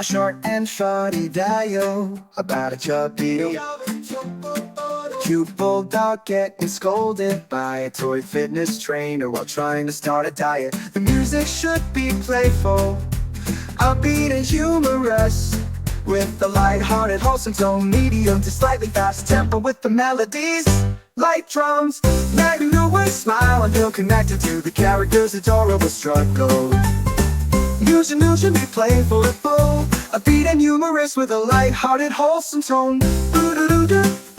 A short and funny dial about a chubby cute bulldog getting scolded by a toy fitness trainer while trying to start a diet. The music should be playful, upbeat and humorous, with a light-hearted, wholesome tone, medium to slightly fast tempo with the melodies. Light drums, make you smile and feel connected to the character's adorable struggle. Music should be playful and full, upbeat and humorous with a light-hearted, wholesome tone. Doo-doo-doo-doo.